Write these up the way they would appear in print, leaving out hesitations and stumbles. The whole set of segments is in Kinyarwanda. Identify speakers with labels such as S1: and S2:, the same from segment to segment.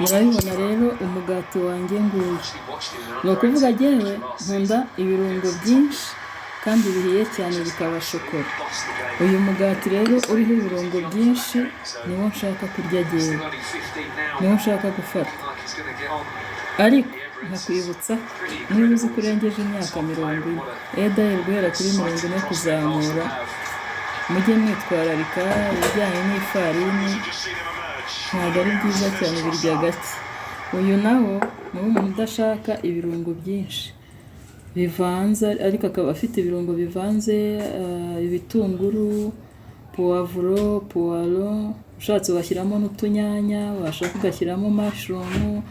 S1: murabibona rero umugati wanjye nguyu, ni ukuvuga jyewe nkunda ibirungo byinshi kandi bihiye cyane bikaba shokora. Uyu mugati rero uriho ibirungo byinshi niwo nshaka kurya jyewe, niwo nshaka gufata. Ariko nkakwibutsa niba uzi ko urengeje imyaka 40, guhera kuri 40 kuzamura, mujye mwitwararika ibijyanye n'ifarini, ntabwo ari byiza cyane, birya gake. Uyu nawo ni umuntu udashaka ibirungo byinshi bivanze, ariko akaba afite ibirungo bivanze, ibitunguru, puwavuro, puwaro, ushatse ugashyiramo n'utunyanya, washaka ugashyiramo mushroom,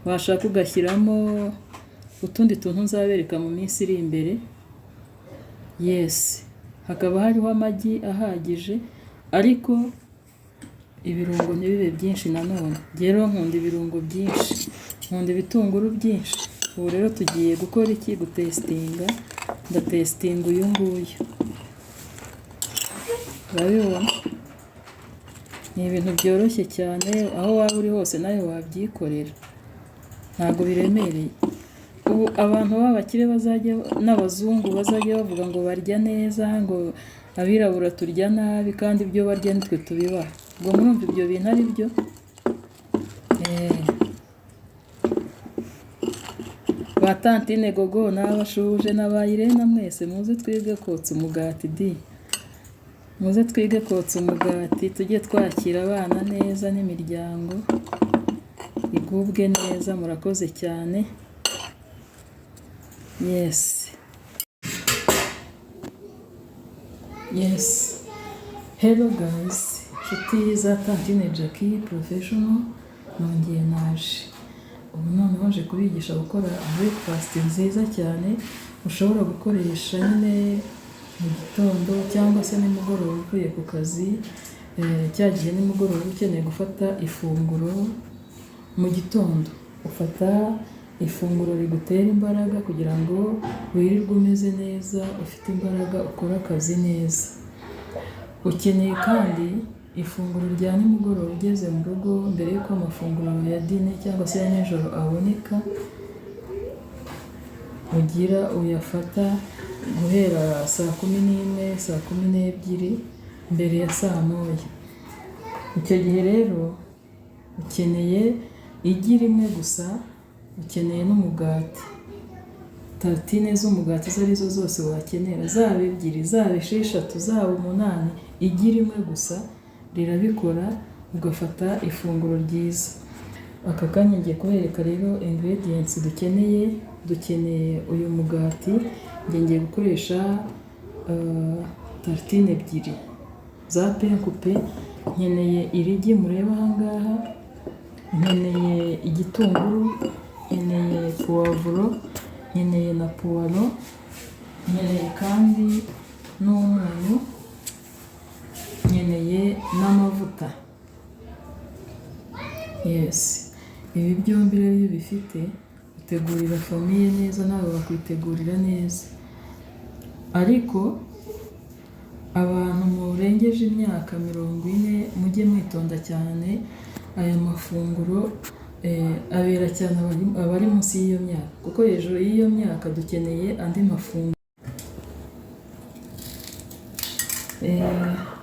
S1: washaka ugashyiramo utundi tuntu nzabereka mu minsi iri imbere. Yes, hakaba hariho amagi ahagije, ariko ibirungo ntibibe byinshi nanone. Rero nkunda ibirungo byinshi, nkunda ibitunguru byinshi. Ubu rero tugiye gukora iki? Gutestinga. Ndatestinga uyu nguyu, urabibona ni ibintu byoroshye cyane, aho waba uri hose nawe wabyikorera, ntabwo biremereye. Ubu abantu b'abakire bazajya n'abazungu bazajya bavuga ngo barya neza, ngo abirabura turya nabi, kandi ibyo barya nitwe tubibaha. Ubwo murumva ibyo bintu ari byo? Ba tantine gogo n'abashuje n'abayirena mwese muze twige kotsa umugati di. Muze twige kotsa umugati, tujye twakira abana neza n'imiryango igubwe neza. Murakoze cyane. Yes. Hello guys, inshuti za Tantine Jackie Professional, nongeye naje. Ubu noneho nje kubigisha gukora breakfast nziza cyane ushobora gukoresha nyine mu gitondo cyangwa se nimugoroba uvuye ku kazi, cyagiye nimugoroba ukeneye gufata ifunguro. Mu gitondo ufata ifunguro rigutera imbaraga kugira ngo wirirwe umeze neza, ufite imbaraga, ukora akazi neza. Ukeneye kandi ifunguro rya nimugoroba ugeze mu rugo, mbere y'uko amafunguro ya dine cyangwa se ya nijoro aboneka, ugira uyafata guhera saa 11, saa 12, mbere ya saa 1. Icyo gihe rero ukeneye igi rimwe gusa, ukeneye n'umugati. Tartine z'umugati izo arizo zose wakenera, zaba 2, zaba 6, zaba 8, igi rimwe gusa rirabikora, ugafata ifunguro ryiza. Aka kanya ngiye kubereka rero ingredients dukeneye. Dukeneye uyu mugati, ngiye gukoresha tartine 2 za pain coupé. Nkeneye irigi mureba aha ngaha, nkeneye igitunguru, nkeneye puwavuro, nkeneye na puwaro, nkeneye kandi n'umunyu, nkeneye n'amavuta. Yes, ibi byombi rero iyo bifite utegurira famiye neza, nawe bakwitegurira neza. Ariko abantu murengeje imyaka 40 mujye mwitonda cyane. Aya mafunguro abera cyane abari munsi y'iyo myaka, kuko hejuru y'iyo myaka dukeneye andi mafunguro.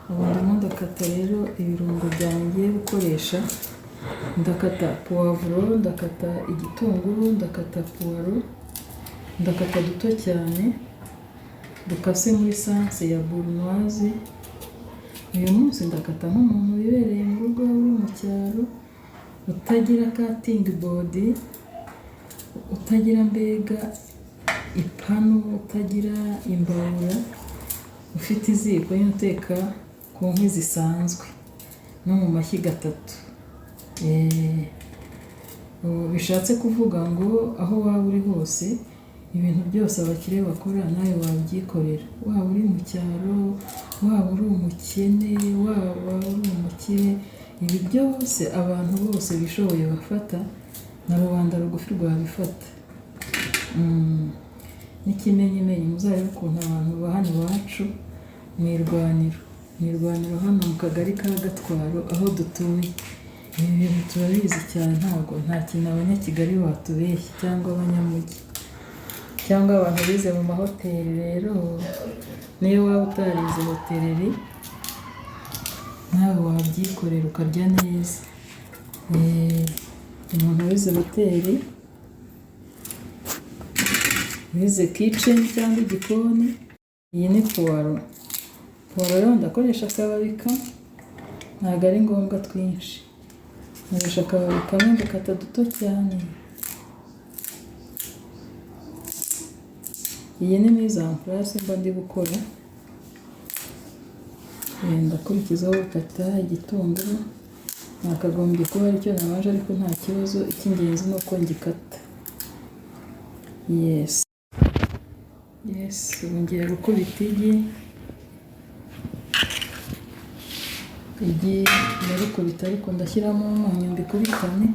S1: Ubu ndimo ndakata rero ibirungo byanjye gukoresha. Ndakata puwavuro, ndakata igitunguru, ndakata puwaro, ndakata duto cyane dukase muri sanse ya bournoise. Uyu munsi ndakata nk'umuntu wibereye mu rugo uri mu cyaro, utagira cutting board, utagira mbega ipanu, utagira imbabura, ufite iziko y'uteka ku nkwi zisanzwe no mu mashyiga 3. Bishatse kuvuga ngo aho waba uri hose, ibintu byose abakire bakora nawe wabyikorera. Waba uri mu cyaro, waba uri umukene, waba uri umukire, ibi byose abantu bose bishoboye bafata, na rubanda rugufi rwabifata. N'ikimenyimenyi muzarebe ukuntu abantu ba hano iwacu mu irwaniro hano mu kagari ka Gatwaro aho dutuye, ibi bintu turabizi cyane, ntabwo nta kintu abanyakigali batubeshya cyangwa abanyamujyi cyangwa abantu bize mu mahoteli. Rero niyo waba utarize hoteleri nawe wabyikorera ukarya neza. Umuntu wize hoteli, wize kitchen cyangwa igikoni. Iyi ni puwaro. Puwaro rero ndakoresha akababi kamwe, ntabwo ari ngombwa twinshi. Nkoresha akababi kamwe ngakata duto cyane. Iyi ni mise en place mba ndi gukora. Ndakurikizaho gukata igitunguru. Nakagombye kuba aricyo nabanje ariko nta kibazo, icy'ingenzi ni uko ngikata. Yes, ubu ngiye gukubita igi narikubita ariko ndashyiramo umunyu mbikubitane.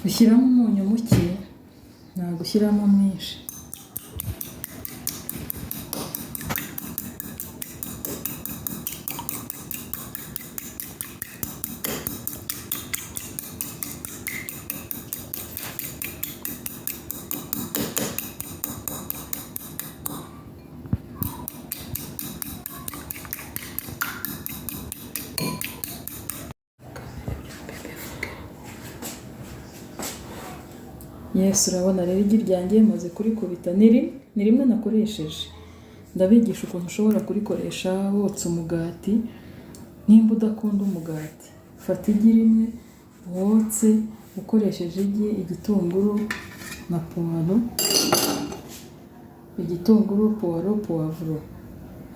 S1: Ushyiramo umunyu muke, ntabwo ushyiramo mwinshi. Yes, urabona rero igi ryanjye maze kurikubita. Ni rimwe nakoresheje. Ndabigisha ukuntu ushobora kurikoresha wotsa umugati. Nimba udakunda umugati, fata igi rimwe wotse ukoresheje igitunguru na puwaro. Igitunguru, puwaro, puwavuro.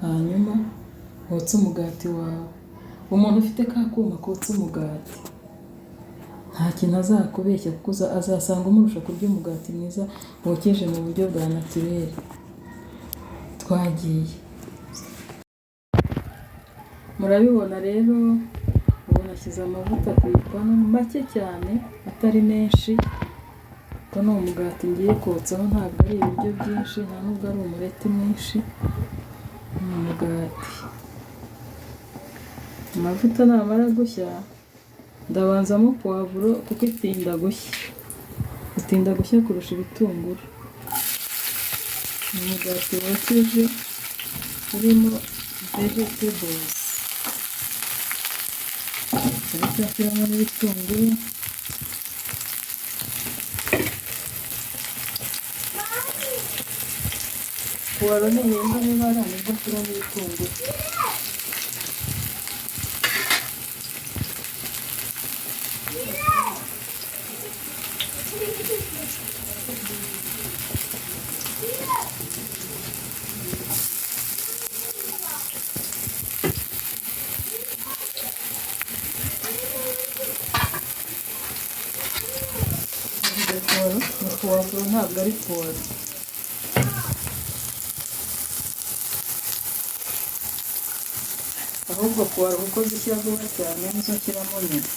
S1: Hanyuma wotse umugati wawe. Umuntu ufite ka kuma kotsa umugati nta kintu azakubeshya, kuko azasanga umurusha kurya umugati mwiza wokeje mu buryo bwa naturel. Twagiye. Murabibona rero, ubu nashyize amavuta ku ipanu make cyane, atari menshi. Kuko ni umugati ngiye kotsaho, ntabwo ari ibiryo byinshi, nta nubwo ari umureti mwinshi. Ni umugati. Amavuta namara gushya, ndabanzamo puwavuro kuko itinda gushya kurusha ibitunguru. Ni umugati wokeje urimo vegetables. Turacyashyiramo n'ibitunguru. Puwaro nihindura ibara nibwo nshyiramo ibitunguru. Ni puwavuro, ntabwo ari puwaro. Ahubwo puwaro kuko zishya vuba cyane nizo nshyiramo nyuma.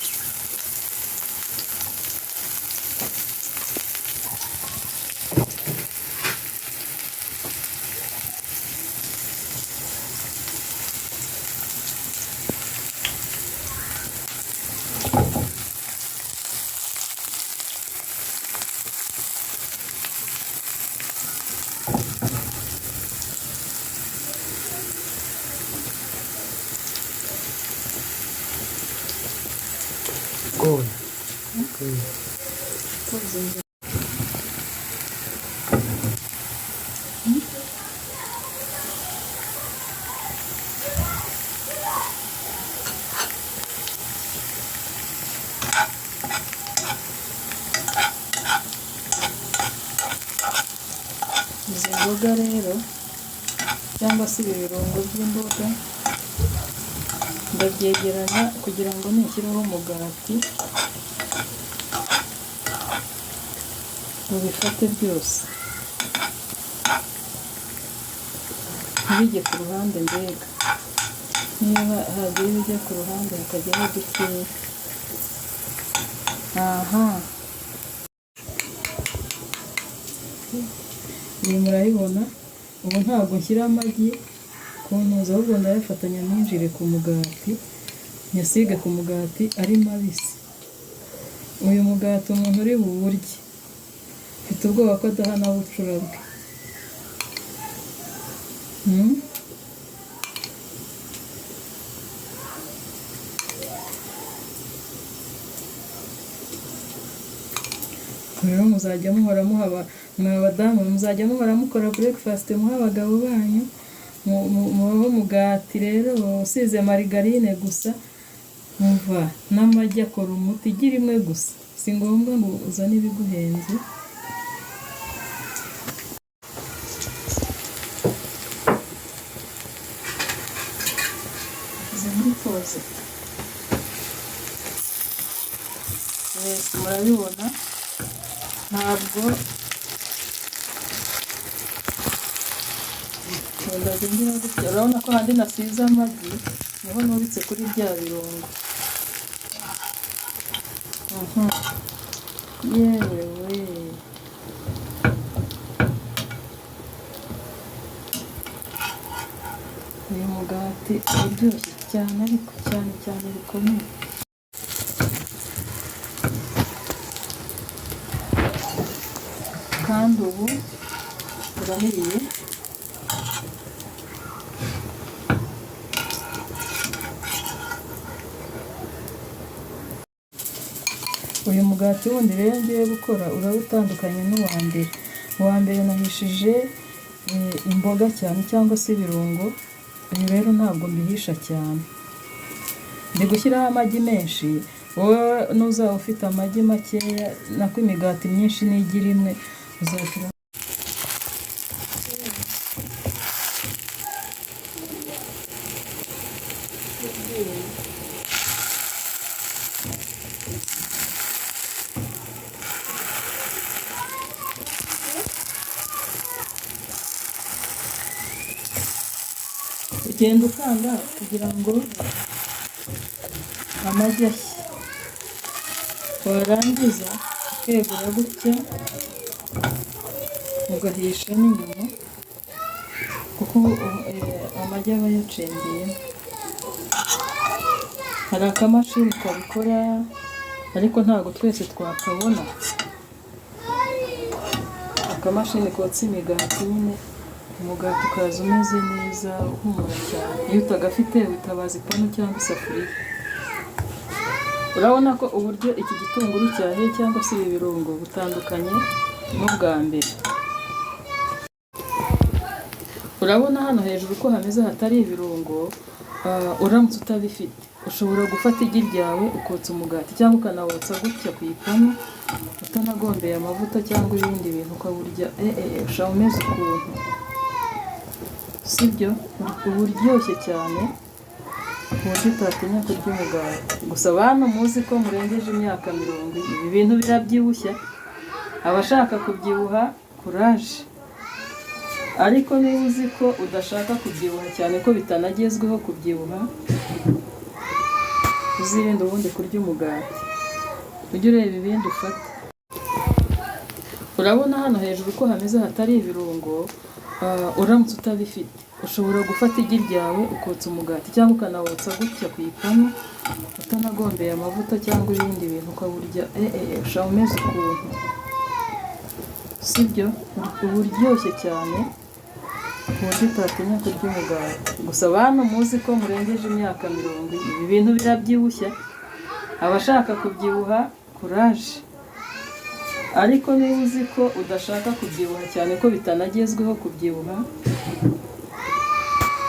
S1: Izi mboga rero cyangwa se ibirungo by'imboga ndabyegeranya kugira ngo nishyiraho umugati ubifate byose, ntibijye ku ruhande. Mbega niba hagiye bijya ku ruhande hakajyaho dukeya. Aha, iyi murayibona. Ubu ntabwo nshyira amagi kuntuza, ahubwo ndayafatanya ninjire ku mugati, nyasige ku mugati ari mabisi. Uyu mugati umuntu uri buwurye mfite ubwoba ko adaha na bucura bwe. Rero muzajya muhora muhaba, mwa badamu muzajya muhora mukora breakfast muha abagabo banyu, mubaho umugati rero usize marigarine gusa, muva n'amagi akora umuti, igira imwe gusa, si ngombwa ngo uzane ibiguhenze. Zimurikoze murabibona, ntabwo ndagendera gutya. Urabona ko handi nasize amagi niho nubitse kuri bya birungo. Yewe uyu mugati uryoshye cyane, ariko cyane cyane bikomeye. Kandi ubu urahiye. Uyu mugati wundi rero ngiye gukora urawutandukanye n'uwa mbere. Uwa mbere nahishije imboga cyane cyangwa se ibirungo, uyu rero ntabwo mbihisha cyane. Ndi gushyiraho amagi menshi, wowe n'uzaba ufite amagi makeya, nako imigati myinshi n'igira imwe uzashyira. Ugenda ukanda kugira ngo amagi ashye, warangiza ukegura gutya ugahisha n'inyuma, kuko amagi aba yacengeyemo. Hari akamashini kabikora ariko ntabwo twese twakabona. Akamashini kotsa imigati nyine, umugati ukaza umeze neza uhumura cyane. Iyo utagafite witabaza ipanu cyangwa isafuriya. Urabona ko uburyo iki gitunguru cyahiye cyangwa se ibi birungo butandukanye n'ubwa mbere. Urabona hano hejuru ko hameze hatari ibirungo. Uramutse utabifite ushobora gufata igi ryawe ukotsa umugati, cyangwa ukanawotsa gutya ku ipanu utanagombeye amavuta cyangwa ibindi bintu, ukaburya ushobora umeze ukuntu, sibyo? Uba uryoshye cyane ku buryo utatinya kurya umugati. Gusa bantu muzi ko murengeje imyaka 20, ibi bintu birabyibushya. Abashaka kubyibuha kuraje, ariko niba uzi ko udashaka kubyibuha cyane, ko bitanagezweho kubyibuha, uzirinde ubundi kurya umugati, ujye ureba ibindi ufata. Urabona hano hejuru ko hameze hatari ibirungo. Uramutse utabifite ushobora gufata igi ryawe ukotsa umugati, cyangwa ukanawotsa gutya ku ipanu utanagombeye amavuta cyangwa ibindi bintu, ukaburya ushobora umeze ukuntu, sibyo? Uba uryoshye cyane ku buryo utatinya kurya umugati. Gusa bantu muzi ko murengeje imyaka 20, ibi bintu birabyibushya. Abashaka kubyibuha kuraje, ariko niba uzi ko udashaka kubyibuha cyane, ko bitanagezweho kubyibuha,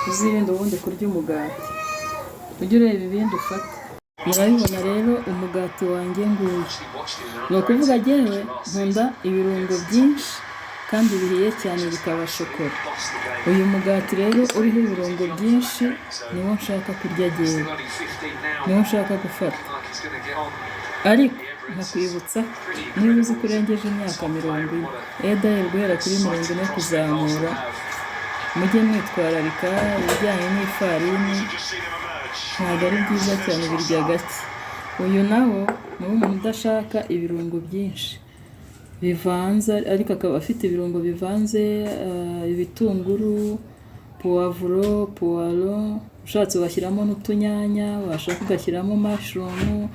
S1: uzirinde ubundi kurya umugati, ujye ureba ibindi ufata. Murabibona rero umugati wanjye nguyu. Ni ukuvuga jyewe nkunda ibirungo byinshi kandi bihiye cyane bikaba shokora. Uyu mugati rero uriho ibirungo byinshi niwo nshaka kurya jyewe, niwo nshaka gufata. Ariko nkakwibutsa, niba uzi ko urengeje imyaka 40, dahera guhera kuri 40 kuzamura, mujye mwitwararika ibijyanye n'ifarini. Ntabwo ari byiza cyane, birya gake. Uyu nawo ni umuntu udashaka ibirungo byinshi bivanze, ariko akaba afite ibirungo bivanze, ibitunguru, puwavuro, puwaro, ushatse ugashyiramo n'utunyanya, washaka ugashyiramo mushroom,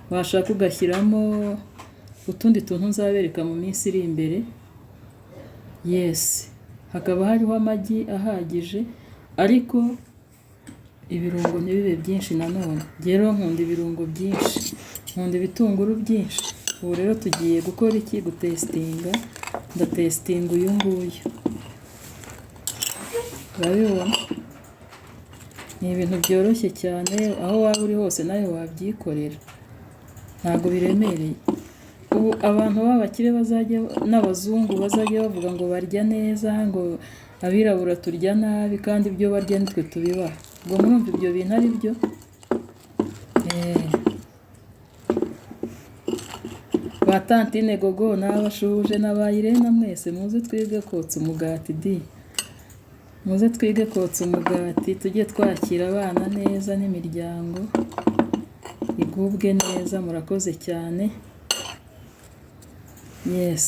S1: washaka ugashyiramo utundi tuntu nzabereka mu minsi iri imbere. Yes, hakaba hariho amagi ahagije, ariko ibirungo ntibibe byinshi nanone. Rero nkunda ibirungo byinshi, nkunda ibitunguru byinshi. Ubu rero tugiye gukora iki? Gutesitinga. Ndatesitinga uyu nguyu. Urabibona? Ni ibintu byoroshye cyane, aho waba uri hose nawe wabyikorera, ntabwo biremereye. Ubu abantu b'abakire bazajya n'abazungu bazajya bavuga ngo barya neza, ngo abirabura turya nabi, kandi ibyo barya nitwe tubibaha. Ubwo murumva ibyo bintu ari byo? Ba tantine gogo n'abashuje n'abayirena mwese muze twige kotsa umugati di. Muze twige kotsa umugati, tujye twakira abana neza n'imiryango igubwe neza. Murakoze cyane. Yes.